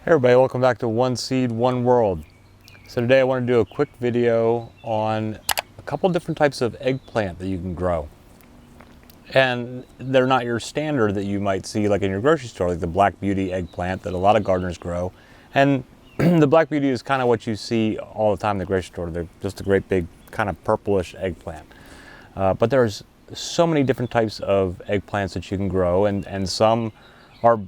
Hey everybody, welcome back to One Seed, One World. So today I want to do a quick video on a couple different types of eggplant that you can grow. And they're not your standard that you might see like in your grocery store, like the Black Beauty eggplant that a lot of gardeners grow. And the Black Beauty is kind of what you see all the time in the grocery store. They're just a great big kind of purplish eggplant. But there's so many different types of eggplants that you can grow, and some are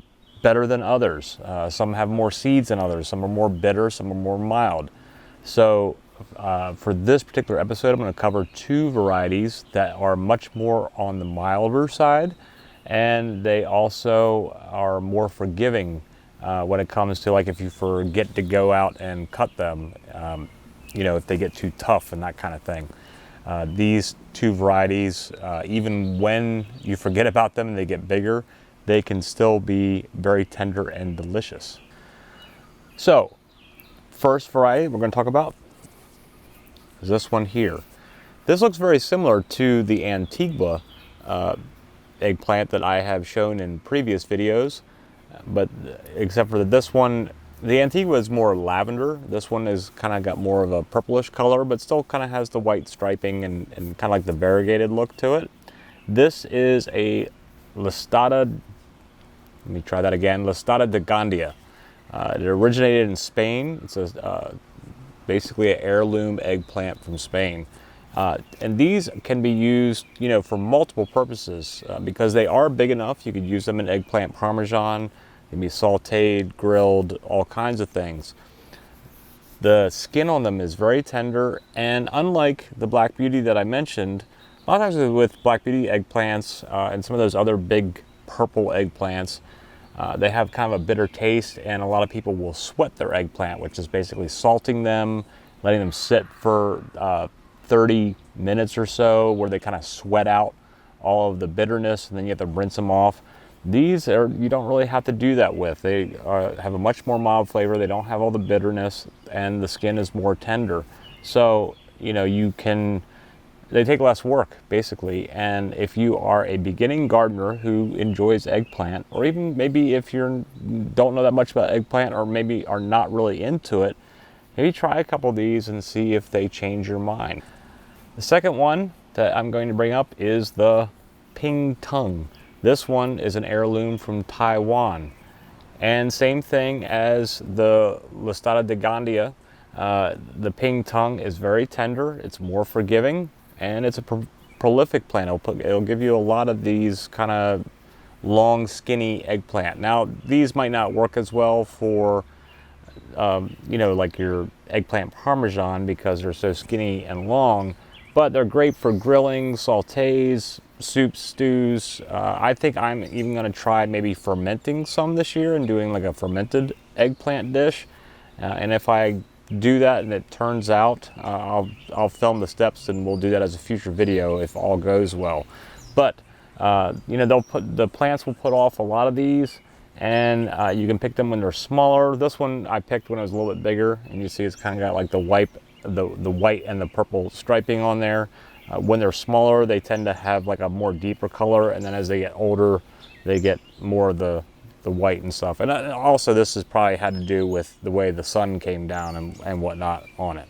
better than others. Some have more seeds than others. Some are more bitter, some are more mild. So for this particular episode, I'm going to cover two varieties that are much more on the milder side, and they also are more forgiving when it comes to like if you forget to go out and cut them, if they get too tough and that kind of thing. These two varieties, even when you forget about them and they get bigger, they can still be very tender and delicious. So, first variety we're going to talk about is this one here. This looks very similar to the Antigua eggplant that I have shown in previous videos, but except for this one, the Antigua is more lavender. This one is kind of got more of a purplish color, but still kind of has the white striping and kind of like the variegated look to it. This is a Listada, let me try that again, Lestada de Gandia. It originated in Spain. It's basically an heirloom eggplant from Spain. And these can be used, for multiple purposes because they are big enough. You could use them in eggplant parmesan. They can be sauteed, grilled, all kinds of things. The skin on them is very tender, and unlike the Black Beauty that I mentioned, a lot of times with Black Beauty eggplants and some of those other big purple eggplants, they have kind of a bitter taste, and a lot of people will sweat their eggplant, which is basically salting them, letting them sit for 30 minutes or so where they kind of sweat out all of the bitterness, and then you have to rinse them off. These you don't really have to do that with. They have a much more mild flavor. They don't have all the bitterness, and the skin is more tender. So, they take less work, basically. And if you are a beginning gardener who enjoys eggplant, or even maybe if you don't know that much about eggplant, or maybe are not really into it, maybe try a couple of these and see if they change your mind. The second one that I'm going to bring up is the Tung. This one is an heirloom from Taiwan. And same thing as the Listada de Gandia, the Tung is very tender, it's more forgiving, and it's a prolific plant. It'll give you a lot of these kind of long, skinny eggplant. Now, these might not work as well for, like your eggplant parmesan because they're so skinny and long, but they're great for grilling, sautés, soups, stews. I think I'm even going to try maybe fermenting some this year and doing like a fermented eggplant dish. And if I do that and it turns out, I'll film the steps and we'll do that as a future video if all goes well. But the plants will put off a lot of these, and you can pick them when they're smaller. This one I picked when it was a little bit bigger, and you see it's kind of got like the white and the purple striping on there. When they're smaller, they tend to have like a more deeper color, and then as they get older, they get more of the white and stuff. And also this has probably had to do with the way the sun came down and whatnot on it.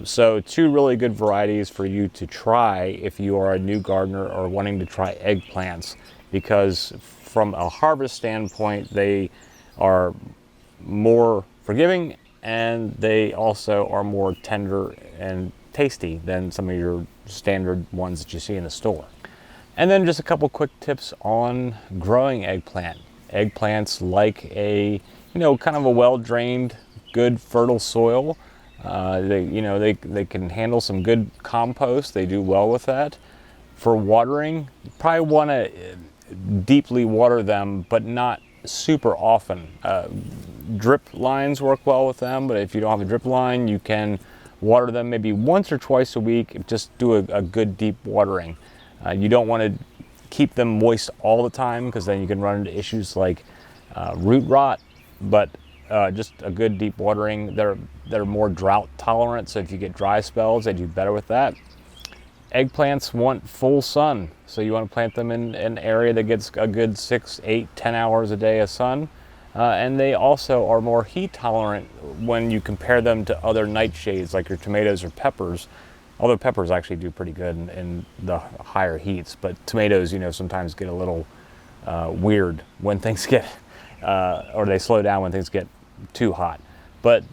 So two really good varieties for you to try if you are a new gardener or wanting to try eggplants, because from a harvest standpoint, they are more forgiving, and they also are more tender and tasty than some of your standard ones that you see in the store. And then just a couple quick tips on growing eggplant. Eggplants like a, kind of a well-drained, good fertile soil. They can handle some good compost. They do well with that. For watering, you probably want to deeply water them, but not super often. Drip lines work well with them, but if you don't have a drip line, you can water them maybe once or twice a week. Just do a good deep watering. You don't want to keep them moist all the time because then you can run into issues like root rot, but just a good deep watering. They're more drought tolerant, so if you get dry spells, they do better with that. Eggplants want full sun, so you want to plant them in an area that gets a good 6, 8, 10 hours a day of sun. and they also are more heat tolerant when you compare them to other nightshades like your tomatoes or peppers. Although peppers actually do pretty good in the higher heats, but tomatoes, you know, sometimes get a little weird when things get, or they slow down when things get too hot. But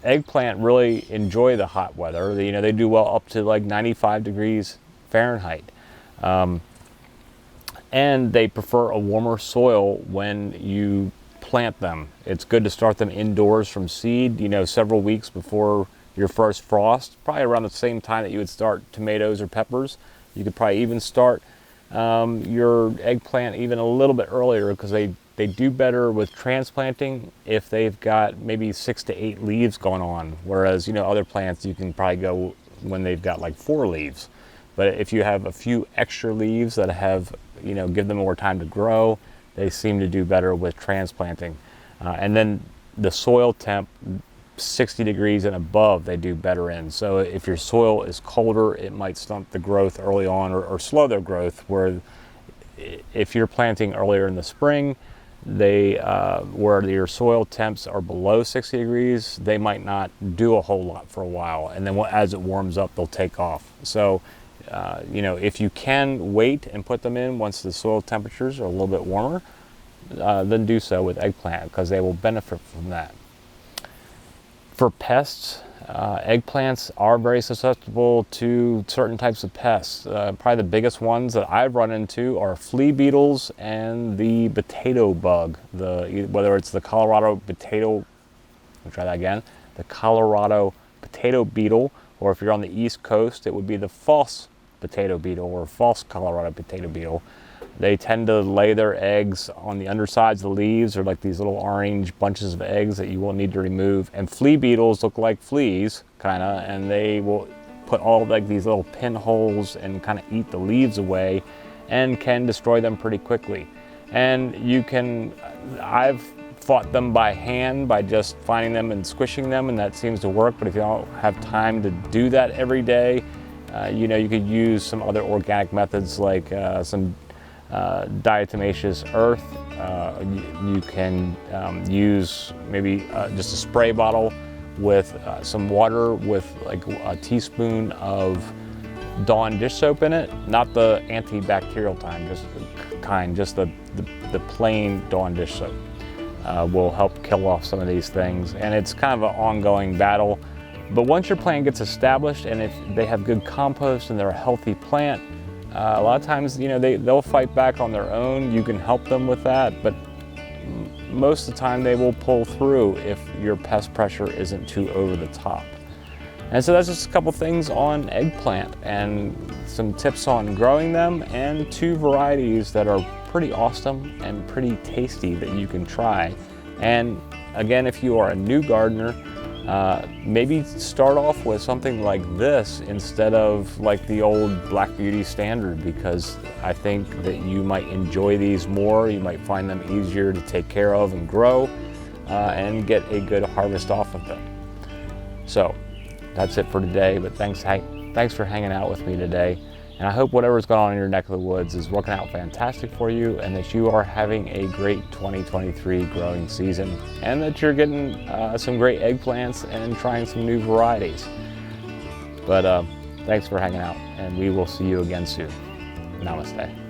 eggplant really enjoy the hot weather. You know, they do well up to like 95 degrees Fahrenheit. And they prefer a warmer soil when you plant them. It's good to start them indoors from seed, you know, several weeks before your first frost, probably around the same time that you would start tomatoes or peppers. You could probably even start your eggplant even a little bit earlier, because they do better with transplanting if they've got maybe 6 to 8 leaves going on. Whereas, you know, other plants you can probably go when they've got like 4 leaves. But if you have a few extra leaves that have, you know, give them more time to grow, they seem to do better with transplanting. And then the soil temp, 60 degrees and above, they do better in. So if your soil is colder, it might stunt the growth early on, or slow their growth, where if you're planting earlier in the spring, where your soil temps are below 60 degrees, they might not do a whole lot for a while. And then as it warms up, they'll take off. So you know, if you can wait and put them in once the soil temperatures are a little bit warmer, then do so with eggplant, because they will benefit from that. For pests, eggplants are very susceptible to certain types of pests. Probably the biggest ones that I've run into are flea beetles and the potato bug. Whether it's the Colorado potato, let me try that again, the Colorado potato beetle, or if you're on the East Coast, it would be the false potato beetle or false Colorado potato beetle. They tend to lay their eggs on the undersides of the leaves, or like these little orange bunches of eggs that you will need to remove. And flea beetles look like fleas, kind of, and they will put all like these little pinholes and kind of eat the leaves away, and can destroy them pretty quickly. And I've fought them by hand, by just finding them and squishing them, and that seems to work. But if you don't have time to do that every day, you know, you could use some other organic methods like some diatomaceous earth. You can use maybe just a spray bottle with some water with like a teaspoon of Dawn dish soap in it, not the antibacterial kind, just the plain Dawn dish soap. Will help kill off some of these things. And it's kind of an ongoing battle. But once your plant gets established, and if they have good compost and they're a healthy plant, a lot of times, you know, they'll fight back on their own. You can help them with that, but most of the time they will pull through if your pest pressure isn't too over the top. And so that's just a couple things on eggplant, and some tips on growing them, and 2 varieties that are pretty awesome and pretty tasty that you can try. And again, if you are a new gardener, maybe start off with something like this instead of like the old Black Beauty standard, because I think that you might enjoy these more. You might find them easier to take care of and grow, and get a good harvest off of them. So that's it for today, but thanks for hanging out with me today. And I hope whatever's going on in your neck of the woods is working out fantastic for you, and that you are having a great 2023 growing season, and that you're getting some great eggplants and trying some new varieties. But thanks for hanging out, and we will see you again soon. Namaste.